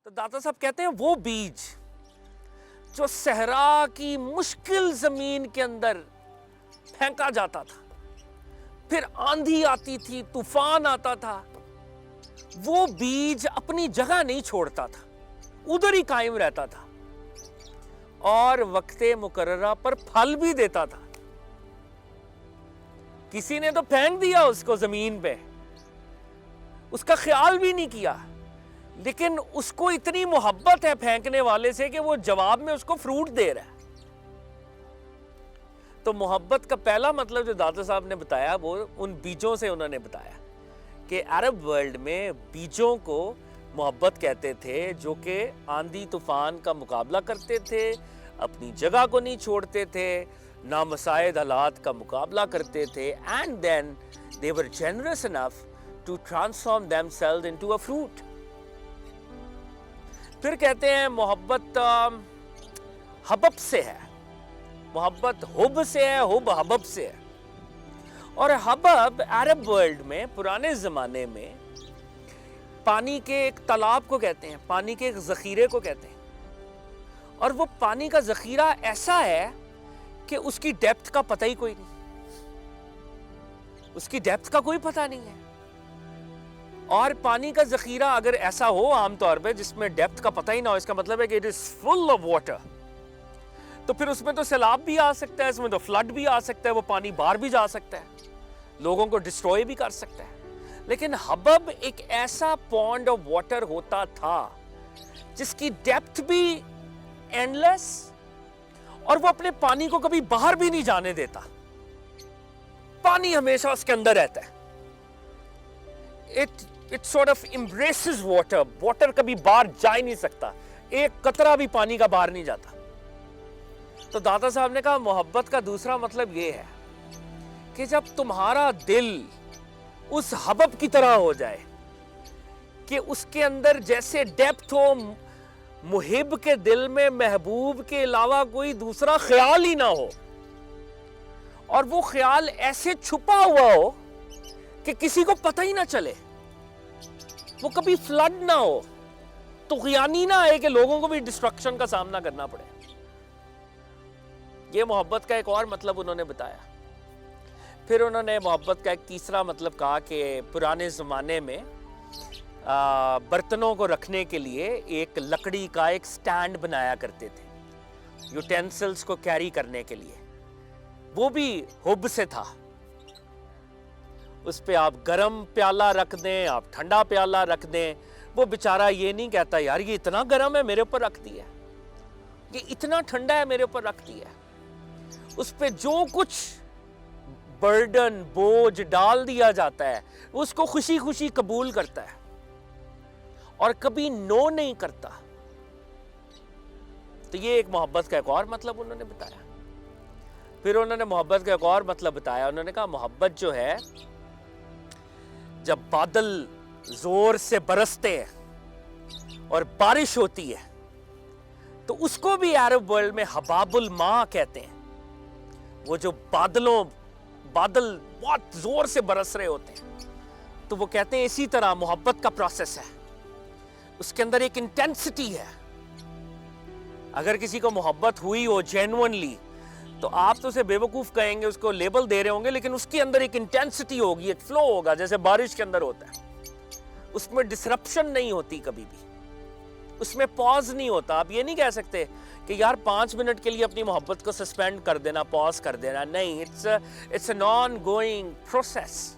تو داتا صاحب کہتے ہیں وہ بیج جو صحرا کی مشکل زمین کے اندر پھینکا جاتا تھا، پھر آندھی آتی تھی، طوفان آتا تھا، وہ بیج اپنی جگہ نہیں چھوڑتا تھا، ادھر ہی قائم رہتا تھا اور وقت مقررہ پر پھل بھی دیتا تھا۔ کسی نے تو پھینک دیا اس کو زمین پہ، اس کا خیال بھی نہیں کیا، لیکن اس کو اتنی محبت ہے پھینکنے والے سے کہ وہ جواب میں اس کو فروٹ دے رہا ہے۔ تو محبت کا پہلا مطلب جو داتا صاحب نے بتایا وہ ان بیجوں سے انہوں نے بتایا کہ عرب ورلڈ میں بیجوں کو محبت کہتے تھے، جو کہ آندھی طوفان کا مقابلہ کرتے تھے، اپنی جگہ کو نہیں چھوڑتے تھے، نامساعد حالات کا مقابلہ کرتے تھے، and then they were generous enough to transform themselves into a fruit۔ پھر کہتے ہیں محبت حبب سے ہے، محبت حب سے ہے، حب حبب سے ہے۔ اور حبب عرب ورلڈ میں پرانے زمانے میں پانی کے ایک تالاب کو کہتے ہیں، پانی کے ایک ذخیرے کو کہتے ہیں، اور وہ پانی کا ذخیرہ ایسا ہے کہ اس کی ڈیپتھ کا پتہ ہی کوئی نہیں، اس کی ڈیپتھ کا کوئی پتہ نہیں ہے۔ اور پانی کا ذخیرہ اگر ایسا ہو عام طور پہ جس میں ڈیپتھ کا پتہ ہی نہ ہو، اس کا مطلب ہے کہ it is full of water, تو پھر اس میں تو سیلاب بھی آ سکتا ہے، اس میں تو فلڈ بھی آ سکتا ہے، وہ پانی باہر بھی جا سکتا ہے، لوگوں کو ڈسٹروائے بھی کر سکتا ہے۔ لیکن حبب ایک ایسا پونڈ آف واٹر ہوتا تھا جس کی ڈیپتھ بھی اینڈ لیس، اور وہ اپنے پانی کو کبھی باہر بھی نہیں جانے دیتا، پانی ہمیشہ اس کے اندر رہتا ہے۔ It sort of embraces water، water کبھی باہر جا ہی نہیں سکتا، ایک قطرہ بھی پانی کا باہر نہیں جاتا۔ تو داتا صاحب نے کہا محبت کا دوسرا مطلب یہ ہے کہ جب تمہارا دل اس حبب کی طرح ہو جائے کہ اس کے اندر جیسے ڈیپتھ ہو، محب کے دل میں محبوب کے علاوہ کوئی دوسرا خیال ہی نہ ہو، اور وہ خیال ایسے چھپا ہوا ہو کہ کسی کو پتہ ہی نہ چلے، وہ کبھی فلڈ نہ ہو، طغیانی نہ آئے کہ لوگوں کو بھی ڈسٹرکشن کا سامنا کرنا پڑے۔ یہ محبت کا ایک اور مطلب انہوں نے بتایا۔ پھر انہوں نے محبت کا ایک تیسرا مطلب کہا کہ پرانے زمانے میں برتنوں کو رکھنے کے لیے ایک لکڑی کا ایک سٹینڈ بنایا کرتے تھے یوٹینسلز کو کیری کرنے کے لیے، وہ بھی حب سے تھا۔ اس پہ آپ گرم پیالہ رکھ دیں، آپ ٹھنڈا پیالہ رکھ دیں، وہ بیچارہ یہ نہیں کہتا یار یہ اتنا گرم ہے میرے اوپر رکھ دیا، یہ اتنا ٹھنڈا ہے میرے اوپر رکھ دیا۔ اس پہ جو کچھ برڈن بوجھ ڈال دیا جاتا ہے اس کو خوشی خوشی قبول کرتا ہے اور کبھی نو نہیں کرتا۔ تو یہ ایک محبت کا ایک اور مطلب انہوں نے بتایا۔ پھر انہوں نے محبت کا ایک اور مطلب بتایا، انہوں نے کہا محبت جو ہے جب بادل زور سے برستے ہیں اور بارش ہوتی ہے تو اس کو بھی عرب ورلڈ میں حباب الماء کہتے ہیں۔ وہ جو بادل بہت زور سے برس رہے ہوتے ہیں تو وہ کہتے ہیں اسی طرح محبت کا پروسیس ہے، اس کے اندر ایک انٹینسٹی ہے۔ اگر کسی کو محبت ہوئی ہو جینوئنلی تو آپ تو اسے بے وقوف کہیں گے، اس کو لیبل دے رہے ہوں گے، لیکن اس کے اندر ایک انٹینسٹی ہوگی، ایک فلو ہوگا جیسے بارش کے اندر ہوتا ہے، اس میں ڈسرپشن نہیں ہوتی، کبھی بھی اس میں پاز نہیں ہوتا۔ آپ یہ نہیں کہہ سکتے کہ یار 5 منٹ کے لیے اپنی محبت کو سسپینڈ کر دینا، پاز کر دینا، نہیں، it's a non going process.